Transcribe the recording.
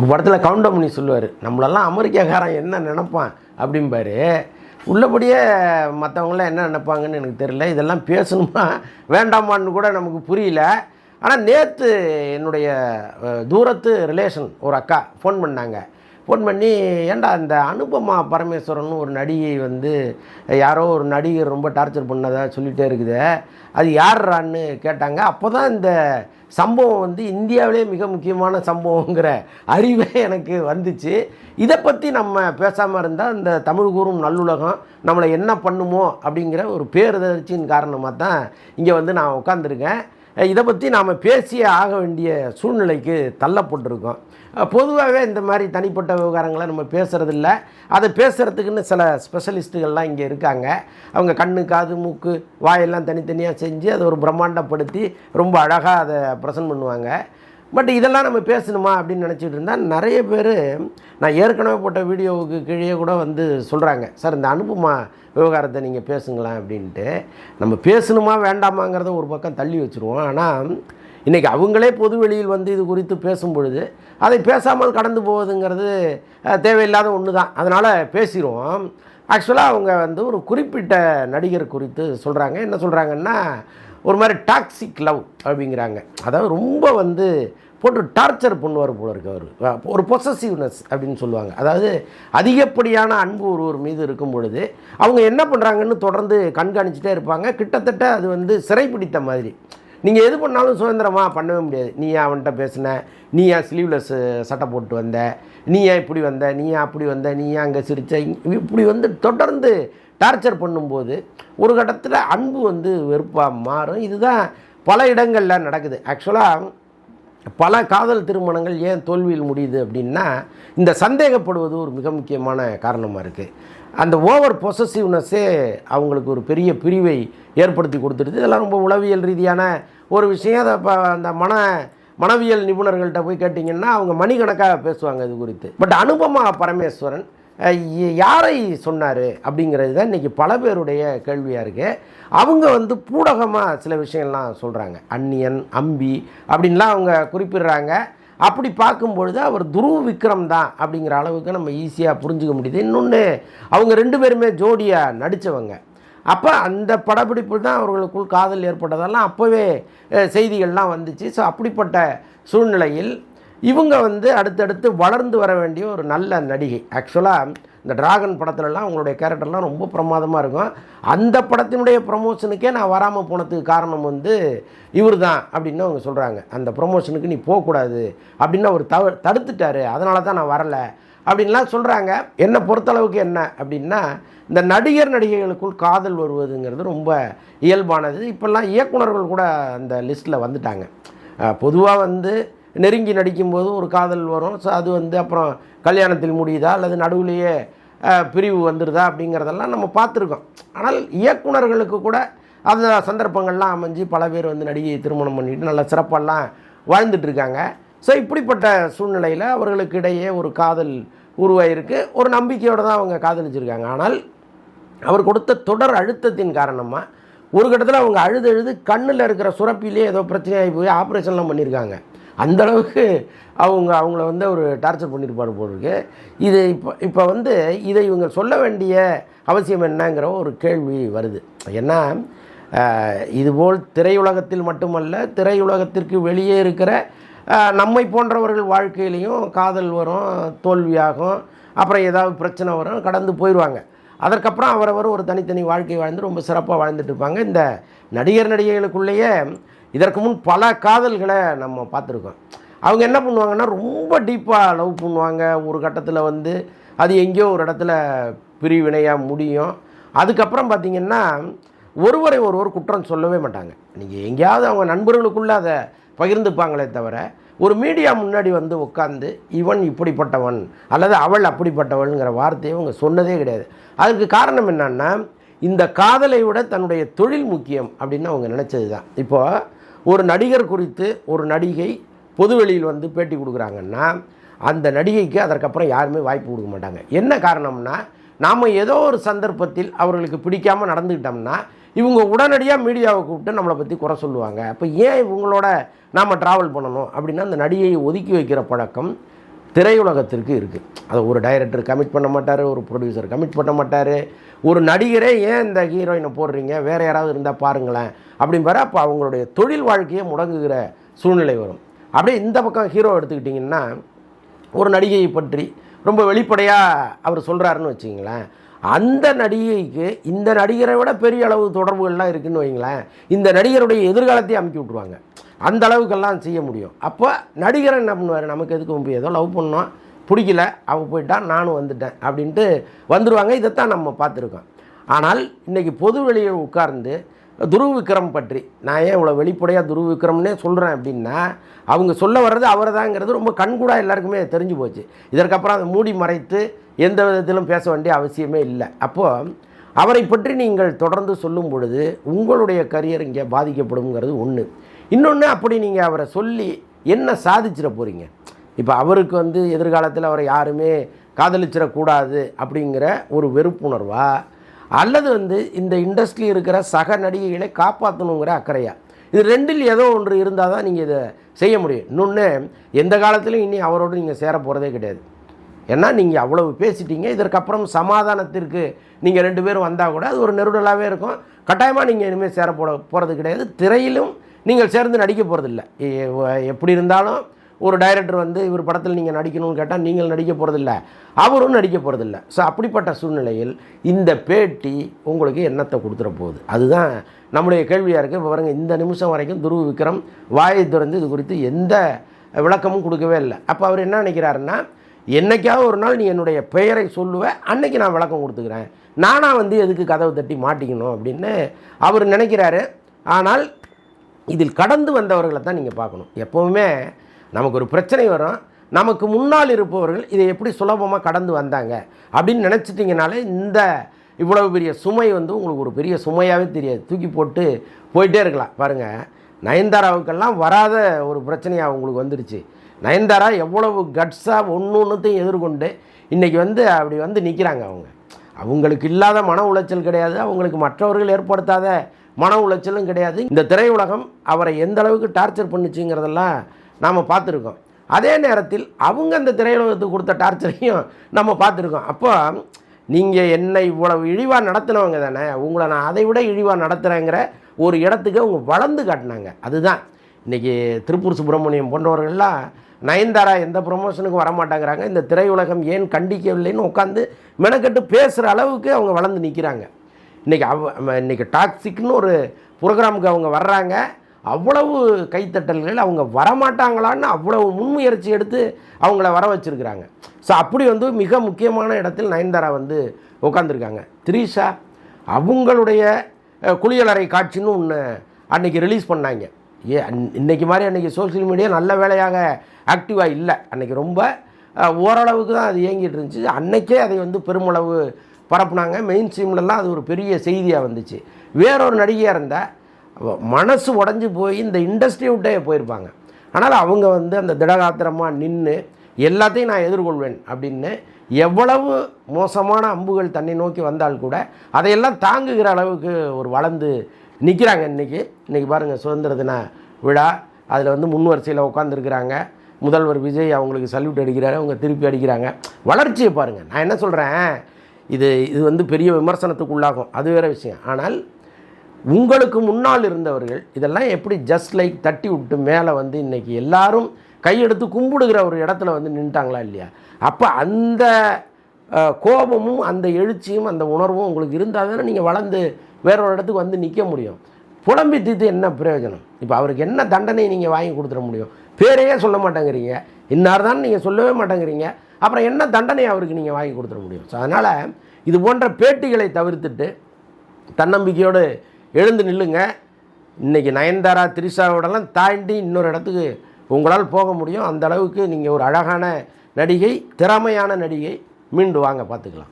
ஒரு படத்தில் கவுண்டமணி சொல்லுவார், நம்மளெல்லாம் அமெரிக்காக்காரன் என்ன நினைப்பான் அப்படிம்பாரு. உள்ளபடியே மற்றவங்களாம் என்ன நினைப்பாங்கன்னு எனக்கு தெரியல. இதெல்லாம் பேசணுமா வேண்டாமான்னு கூட நமக்கு புரியல. ஆனால் நேற்று என்னுடைய தூரத்து ரிலேஷன் ஒரு அக்கா ஃபோன் பண்ணாங்க. ஃபோன் பண்ணி, ஏண்டா இந்த அனுபமா பரமேஸ்வரன் ஒரு நடிகை வந்து யாரோ ஒரு நடிகர் ரொம்ப டார்ச்சர் பண்ணதாக சொல்லிகிட்டே இருக்குது, அது யார்றான்னு கேட்டாங்க. அப்போ தான் இந்த சம்பவம் வந்து இந்தியாவிலே மிக முக்கியமான சம்பவங்கிற அறிவே எனக்கு வந்துச்சு. இதை பற்றி நம்ம பேசாமல் இருந்தால் இந்த தமிழ் கூறும் நல்லுலகம் நம்மளை என்ன பண்ணுமோ அப்படிங்கிற ஒரு பேரதிர்ச்சியின் காரணமாக தான் இங்கே வந்து நான் உட்காந்துருக்கேன். இதை பற்றி நாம் பேசியே ஆக வேண்டிய சூழ்நிலைக்கு தள்ளப்பட்டிருக்கோம். பொதுவாகவே இந்த மாதிரி தனிப்பட்ட விவகாரங்களை நம்ம பேசுகிறதில்ல. அதை பேசுகிறதுக்குன்னு சில ஸ்பெஷலிஸ்ட்டுகள்லாம் இங்கே இருக்காங்க. அவங்க கண்ணு, காது, மூக்கு, வாயெல்லாம் தனித்தனியாக செஞ்சு அதை ஒரு பிரம்மாண்டப்படுத்தி ரொம்ப அழகாக அதை ப்ரெசென்ட் பண்ணுவாங்க. பட் இதெல்லாம் நம்ம பேசணுமா அப்படின்னு நினச்சிட்டு இருந்தால் நிறைய பேர் நான் ஏற்கனவே போட்ட வீடியோவுக்கு கீழே கூட வந்து சொல்கிறாங்க, சார் இந்த அனுபமா விவகாரத்தை நீங்கள் பேசுங்களேன் அப்படின்ட்டு. நம்ம பேசணுமா வேண்டாமாங்கிறத ஒரு பக்கம் தள்ளி வச்சுருவோம். ஆனால் இன்றைக்கி அவங்களே பொது வெளியில் வந்து இது குறித்து பேசும் பொழுது அதை பேசாமல் கடந்து போவதுங்கிறது தேவையில்லாத ஒன்று தான். அதனால் பேசிடுவோம். ஆக்சுவலாக அவங்க வந்து ஒரு குறிப்பிட்ட நடிகர் குறித்து சொல்கிறாங்க. என்ன சொல்கிறாங்கன்னா, ஒரு மாதிரி டாக்ஸிக் லவ் அப்படிங்கிறாங்க. அதாவது ரொம்ப வந்து போட்டு டார்ச்சர் பண்ணுவார் போல இருக்கு அவர். ஒரு பொசசிவ்னஸ் அப்படின்னு சொல்லுவாங்க. அதாவது அதிகப்படியான அன்பு ஒருவர் மீது இருக்கும் பொழுது அவங்க என்ன பண்ணுறாங்கன்னு தொடர்ந்து கண்காணிச்சிட்டே இருப்பாங்க. கிட்டத்தட்ட அது வந்து சிறைப்பிடித்த மாதிரி. நீங்கள் எது பண்ணாலும் சுதந்திரமாக பண்ணவே முடியாது. நீ ஏன் அவன்கிட்ட பேசின, நீ ஏன் ஸ்லீவ்லெஸ் சட்டை போட்டு வந்த, நீ ஏன் இப்படி வந்த, நீ ஏன் அப்படி வந்த, நீ ஏன் அங்கே சிரிச்ச, இப்படி வந்து தொடர்ந்து டார்ச்சர் பண்ணும்போது ஒரு கட்டத்தில் அன்பு வந்து வெறுப்பாக மாறும். இதுதான் பல இடங்களில் நடக்குது. ஆக்சுவலாக பல காதல் திருமணங்கள் ஏன் தோல்வியில் முடியுது அப்படின்னா, இந்த சந்தேகப்படுவது ஒரு மிக முக்கியமான காரணமாக இருக்குது. அந்த ஓவர் பொசசிவ்னஸ்ஸே அவங்களுக்கு ஒரு பெரிய பிரிவை ஏற்படுத்தி கொடுத்துடுது. இதெல்லாம் ரொம்ப உளவியல் ரீதியான ஒரு விஷயம். அதை இப்போ அந்த மனவியல் நிபுணர்கள்ட்ட போய் கேட்டிங்கன்னா அவங்க மணிக்கணக்காக பேசுவாங்க இது குறித்து. பட் அனுபமா பரமேஸ்வரன் யாரை சொன்னார் அப்படிங்கிறது தான் இன்றைக்கி பல பேருடைய கேள்வியாக இருக்குது. அவங்க வந்து பூடகமாக சில விஷயங்கள்லாம் சொல்கிறாங்க. அந்நியன், அம்பி அப்படின்லாம் அவங்க குறிப்பிடுறாங்க. அப்படி பார்க்கும்பொழுது அவர் துருவ விக்ரம் தான் அப்படிங்கிற அளவுக்கு நம்ம ஈஸியாக புரிஞ்சுக்க முடியுது. இன்னொன்று, அவங்க ரெண்டு பேருமே ஜோடியாக நடித்தவங்க. அப்போ அந்த படப்பிடிப்பில் தான் அவர்களுக்குள் காதல் ஏற்பட்டதெல்லாம் அப்போவே செய்திகள்லாம் வந்துச்சு. ஸோ அப்படிப்பட்ட சூழ்நிலையில் இவங்க வந்து அடுத்தடுத்து வளர்ந்து வர வேண்டிய ஒரு நல்ல நடிகை. ஆக்சுவலாக இந்த டிராகன் படத்துலலாம் அவங்களுடைய கேரக்டர்லாம் ரொம்ப பிரமாதமாக இருக்கும். அந்த படத்தினுடைய ப்ரமோஷனுக்கே நான் வராமல் போனதுக்கு காரணம் வந்து இவர் தான் அப்படின்னு அவங்க சொல்கிறாங்க. அந்த ப்ரமோஷனுக்கு நீ போகக்கூடாது அப்படின்னு அவர் தடுத்துட்டார், அதனால தான் நான் வரலை அப்படின்லாம் சொல்கிறாங்க. என்னை பொறுத்தளவுக்கு என்ன அப்படின்னா, இந்த நடிகர் நடிகைகளுக்குள் காதல் வருவதுங்கிறது ரொம்ப இயல்பானது. இப்போல்லாம் இயக்குனர்கள் கூட அந்த லிஸ்ட்டில் வந்துட்டாங்க. பொதுவாக வந்து நெருங்கி நடிக்கும்போது ஒரு காதல் வரும். ஸோ அது வந்து அப்புறம் கல்யாணத்தில் முடியுதா அல்லது நடுவுலையே பிரிவு வந்துடுதா அப்படிங்கிறதெல்லாம் நம்ம பார்த்துருக்கோம். ஆனால் இயக்குனர்களுக்கு கூட அந்த சந்தர்ப்பங்கள்லாம் அமைஞ்சு பல பேர் வந்து நடிகையை திருமணம் பண்ணிட்டு நல்ல சிறப்பெல்லாம் வாழ்ந்துட்டுருக்காங்க. ஸோ இப்படிப்பட்ட சூழ்நிலையில் அவர்களுக்கு இடையே ஒரு காதல் உருவாயிருக்கு. ஒரு நம்பிக்கையோடு தான் அவங்க காதலிச்சிருக்காங்க. ஆனால் அவர் கொடுத்த தொடர் அழுத்தத்தின் காரணமாக ஒரு கட்டத்தில் அவங்க அழுது கண்ணில் இருக்கிற சுரப்பிலே ஏதோ பிரச்சனையாகி போய் ஆப்ரேஷன்லாம் பண்ணியிருக்காங்க. அந்தளவுக்கு அவங்கள வந்து ஒரு டார்ச்சர் பண்ணியிருப்பார் போலிருக்கு. இது இப்போ வந்து இதை இவங்க சொல்ல வேண்டிய அவசியம் என்னங்கிற ஒரு கேள்வி வருது. ஏன்னா இதுபோல் திரையுலகத்தில் மட்டுமல்ல, திரையுலகத்திற்கு வெளியே இருக்கிற நம்மை போன்றவர்கள் வாழ்க்கையிலையும் காதல் வரும், தோல்வியாகும், அப்புறம் ஏதாவது பிரச்சனை வரும், கடந்து போயிடுவாங்க. அதற்கப்புறம் அவரவர் ஒரு தனித்தனி வாழ்க்கை வாழ்ந்து ரொம்ப சிறப்பாக வாழ்ந்துட்டு இருப்பாங்க. இந்த நடிகர் நடிகைகளுக்குள்ளேயே இதற்கு முன் பல காதல்களை நம்ம பார்த்துருக்கோம். அவங்க என்ன பண்ணுவாங்கன்னா, ரொம்ப டீப்பாக லவ் பண்ணுவாங்க. ஒரு கட்டத்தில் வந்து அது எங்கேயோ ஒரு இடத்துல பிரிவினையாக முடியும். அதுக்கப்புறம் பார்த்திங்கன்னா ஒருவரை ஒருவர் குற்றம் சொல்லவே மாட்டாங்க. நீங்கள் எங்கேயாவது அவங்க நண்பர்களுக்குள்ளே அதை பகிர்ந்துப்பாங்களே தவிர ஒரு மீடியா முன்னாடி வந்து உட்காந்து இவன் இப்படிப்பட்டவன் அல்லது அவள் அப்படிப்பட்டவள்ங்கிற வார்த்தையை அவங்க சொன்னதே கிடையாது. அதுக்கு காரணம் என்னன்னா, இந்த காதலை விட தன்னுடைய தொழில் முக்கியம் அப்படின்னு அவங்க நினச்சது தான். இப்போது ஒரு நடிகர் குறித்து ஒரு நடிகை பொதுவெளியில் வந்து பேட்டி கொடுக்குறாங்கன்னா அந்த நடிகைக்கு அதற்கப்புறம் யாருமே வாய்ப்பு கொடுக்க மாட்டாங்க. என்ன காரணம்னா, நாம் ஏதோ ஒரு சந்தர்ப்பத்தில் அவர்களுக்கு பிடிக்காமல் நடந்துக்கிட்டோம்னா இவங்க உடனடியாக மீடியாவை கூப்பிட்டு நம்மளை பற்றி குறை சொல்லுவாங்க. அப்போ ஏன் இவங்களோட நாம் ட்ராவல் பண்ணணும் அப்படின்னா அந்த நடிகையை ஒதுக்கி வைக்கிற பழக்கம் திரையுலகத்திற்கு இருக்குது. அதை ஒரு டைரக்டர் கமிட் பண்ண மாட்டார், ஒரு ப்ரொடியூசர் கமிட் பண்ண மாட்டார், ஒரு நடிகரே ஏன் இந்த ஹீரோயினை போடுறீங்க, வேறு யாராவது இருந்தால் பாருங்களேன் அப்படிம்பாரு. அப்போ அவங்களுடைய தொழில் வாழ்க்கையை முடங்குகிற சூழ்நிலை வரும். அப்படியே இந்த பக்கம் ஹீரோ எடுத்துக்கிட்டிங்கன்னா, ஒரு நடிகையை பற்றி ரொம்ப வெளிப்படையாக அவர் சொல்கிறாருன்னு வச்சிங்களேன், அந்த நடிகைக்கு இந்த நடிகரை விட பெரிய அளவு தொடர்புகள்லாம் இருக்குதுன்னு வைங்களேன், இந்த நடிகருடைய எதிர்காலத்தையும் அமுக்கி விட்ருவாங்க. அந்த அளவுக்கெல்லாம் செய்ய முடியும். அப்போ நடிகரை என்ன பண்ணுவார், நமக்கு எதுக்கு ஏதோ லவ் பண்ணோம், பிடிக்கல, அவள் போயிட்டான், நானும் வந்துட்டேன் அப்படின்ட்டு வந்துடுவாங்க. இதைத்தான் நம்ம பார்த்துருக்கோம். ஆனால் இன்றைக்கி பொது வெளியில் உட்கார்ந்து துருவ விக்ரம் பற்றி நான் ஏன் இவ்வளோ வெளிப்படையாக துருவ விக்ரம்னே சொல்கிறேன் அப்படின்னா, அவங்க சொல்ல வர்றது அவர் தாங்கிறது ரொம்ப கண்கூடாக எல்லாருக்குமே தெரிஞ்சு போச்சு. இதற்கப்புறம் அதை மூடி மறைத்து எந்த விதத்திலும் பேச வேண்டிய அவசியமே இல்லை. அப்போது அவரை பற்றி நீங்கள் தொடர்ந்து சொல்லும் பொழுது உங்களுடைய கரியர் இங்கே பாதிக்கப்படுங்கிறது ஒன்று. இன்னொன்று, அப்படி நீங்கள் அவரை சொல்லி என்ன சாதிச்சிட போகிறீங்க? இப்போ அவருக்கு எதிர்காலத்தில் அவரை யாருமே காதலிச்சிடக்கூடாது அப்படிங்கிற ஒரு வெறுப்புணர்வா, அல்லது இந்த இண்டஸ்ட்ரியில் இருக்கிற சக நடிகைகளை காப்பாற்றணுங்கிற அக்கறையா? இது ரெண்டில் ஏதோ ஒன்று இருந்தால் தான் நீங்கள் இதை செய்ய முடியும். இன்னொன்று, எந்த காலத்திலையும் இனி அவரோடு நீங்கள் சேர போகிறதே கிடையாது. ஏன்னா நீங்கள் அவ்வளவு பேசிட்டீங்க. இதற்கப்புறம் சமாதானத்திற்கு நீங்கள் 2 பேரும் வந்தால் கூட அது ஒரு நெருடலாகவே இருக்கும். கட்டாயமாக நீங்கள் இனிமேல் சேர போகிறது கிடையாது. திரையிலும் நீங்கள் சேர்ந்து நடிக்க போகிறதில்ல. எப்படி இருந்தாலும் ஒரு டைரக்டர் இவர் படத்தில் நீங்கள் நடிக்கணும்னு கேட்டால் நீங்கள் நடிக்க போகிறதில்ல, அவரும் நடிக்க போகிறதில்ல. ஸோ அப்படிப்பட்ட சூழ்நிலையில் இந்த பேட்டி உங்களுக்கு என்னத்தை கொடுத்துட போகுது? அதுதான் நம்முடைய கேள்வியாக இருக்குது. இப்போ பாருங்கள், இந்த நிமிஷம் வரைக்கும் துருவ விக்ரம் வாயை திறந்து இது குறித்து எந்த விளக்கமும் கொடுக்கவே இல்லை. அப்போ அவர் என்ன நினைக்கிறாருன்னா, என்னைக்காவது ஒரு நாள் நீ என்னுடைய பெயரை சொல்லுவேன், அன்னைக்கு நான் விளக்கம் கொடுத்துக்கிறேன், நானாக எதுக்கு கதவை தட்டி மாட்டிக்கணும் அப்படின்னு அவர் நினைக்கிறாரு. ஆனால் இதில் கடந்து வந்தவர்களை தான் நீங்கள் பார்க்கணும். எப்போவுமே நமக்கு ஒரு பிரச்சனை வரும், நமக்கு முன்னால் இருப்பவர்கள் இதை எப்படி சுலபமாக கடந்து வந்தாங்க அப்படின்னு நினச்சிட்டிங்கனாலே இந்த இவ்வளவு பெரிய சுமை உங்களுக்கு ஒரு பெரிய சுமையாகவே தெரியாது. தூக்கி போட்டு போயிட்டே இருக்கலாம். பாருங்கள், நயன்தாராவுக்கெல்லாம் வராத ஒரு பிரச்சனையாக அவங்களுக்கு வந்துடுச்சு. நயன்தாரா எவ்வளவு கட்ஸாக ஒன்றுத்தையும் எதிர்கொண்டு இன்றைக்கி அப்படி நிற்கிறாங்க. அவங்களுக்கு இல்லாத மன உளைச்சல் கிடையாது, அவங்களுக்கு மற்றவர்கள் ஏற்படுத்தாத மன உளைச்சலும் கிடையாது. இந்த திரையுலகம் அவரை எந்த அளவுக்கு டார்ச்சர் பண்ணிச்சுங்கிறதெல்லாம் நாம் பார்த்துருக்கோம். அதே நேரத்தில் அவங்க அந்த திரையுலகத்துக்கு கொடுத்த டார்ச்சரையும் நம்ம பார்த்துருக்கோம். அப்போ நீங்கள் என்னை இவ்வளவு இழிவாக நடத்தினவங்க தானே, உங்களை நான் அதை விட இழிவாக நடத்துகிறேங்கிற ஒரு இடத்துக்கு அவங்க வளர்ந்து காட்டினாங்க. அதுதான் இன்றைக்கி திருப்பூர் சுப்பிரமணியம் போன்றவர்கள்லாம் நயன்தாரா எந்த ப்ரொமோஷனுக்கும் வரமாட்டாங்கிறாங்க, இந்த திரையுலகம் ஏன் கண்டிக்கவில்லைன்னு உட்காந்து மெனக்கட்டு பேசுகிற அளவுக்கு அவங்க வளர்ந்து நிற்கிறாங்க. இன்றைக்கி டாக்ஸிக்னு ஒரு ப்ரோக்ராமுக்கு அவங்க வர்றாங்க, அவ்வளவு கைத்தட்டல்கள், அவங்க வரமாட்டாங்களான்னு அவ்வளவு முன்முயற்சி எடுத்து அவங்கள வர வச்சுருக்கிறாங்க. ஸோ அப்படி மிக முக்கியமான இடத்தில் நயன்தாரா உட்காந்துருக்காங்க. த்ரிஷா அவங்களுடைய குளியலறை காட்சின்னு ஒன்று அன்றைக்கி ரிலீஸ் பண்ணாங்க. இன்றைக்கி மாதிரி அன்றைக்கி சோசியல் மீடியா நல்ல வேலையாக ஆக்டிவாக இல்லை. அன்றைக்கி ரொம்ப ஓரளவுக்கு தான் அது இயங்கிட்டு இருந்துச்சு. அன்றைக்கே அதை பெருமளவு பரப்புனாங்க. மெயின் ஸ்ட்ரீம்லலாம் அது ஒரு பெரிய செய்தியாக வந்துச்சு. வேறொரு நடிகையாக இருந்தால் மனசு உடஞ்சி போய் இந்த இண்டஸ்ட்ரி விட்டே போயிருப்பாங்க. ஆனால் அவங்க அந்த திடகாத்திரமாக நின்று எல்லாத்தையும் நான் எதிர்கொள்வேன் அப்படின்னு எவ்வளவு மோசமான அம்புகள் தன்னை நோக்கி வந்தால் கூட அதையெல்லாம் தாங்குகிற அளவுக்கு ஒரு வளர்ந்து நிற்கிறாங்க. இன்றைக்கி பாருங்கள், சுதந்திர தின விழா, அதில் முன் வரிசையில் உட்காந்துருக்குறாங்க. முதல்வர் விஜய் அவங்களுக்கு சல்யூட் அடிக்கிறாரு, அவங்க திருப்பி அடிக்கிறாங்க. வளர்ச்சியை பாருங்கள். நான் என்ன சொல்கிறேன், இது பெரிய விமர்சனத்துக்கு உள்ளாகும், அது வேறு விஷயம். ஆனால் உங்களுக்கு முன்னால் இருந்தவர்கள் இதெல்லாம் எப்படி ஜஸ்ட் லைக் தட்டி விட்டு மேலே இன்றைக்கி எல்லாரும் கையெடுத்து கும்பிடுகிற ஒரு இடத்துல நின்ட்டாங்களா இல்லையா? அப்போ அந்த கோபமும் அந்த எழுச்சியும் அந்த உணர்வும் உங்களுக்கு இருந்தால் தானே நீங்கள் வளர்ந்து வேறொரு இடத்துக்கு நிற்க முடியும். புலம்பி தீர்த்து என்ன பிரயோஜனம்? இப்போ அவருக்கு என்ன தண்டனை நீங்கள் வாங்கி கொடுத்துட முடியும்? பேரையே சொல்ல மாட்டேங்கிறீங்க, இன்னார் தான் நீங்கள் சொல்லவே மாட்டேங்கிறீங்க, அப்புறம் என்ன தண்டனை அவருக்கு நீங்கள் வாங்கி கொடுத்துட முடியும்? ஸோ அதனால் இது போன்ற பேட்டிகளை தவிர்த்துட்டு தன்னம்பிக்கையோடு எழுந்து நில்லுங்க. இன்றைக்கி நயன்தாரா த்ரிஷாவோடலாம் தாண்டி இன்னொரு இடத்துக்கு உங்களால் போக முடியும். அந்த அளவுக்கு நீங்கள் ஒரு அழகான நடிகை, திறமையான நடிகை. மீண்டு வாங்க, பார்த்துக்கலாம்.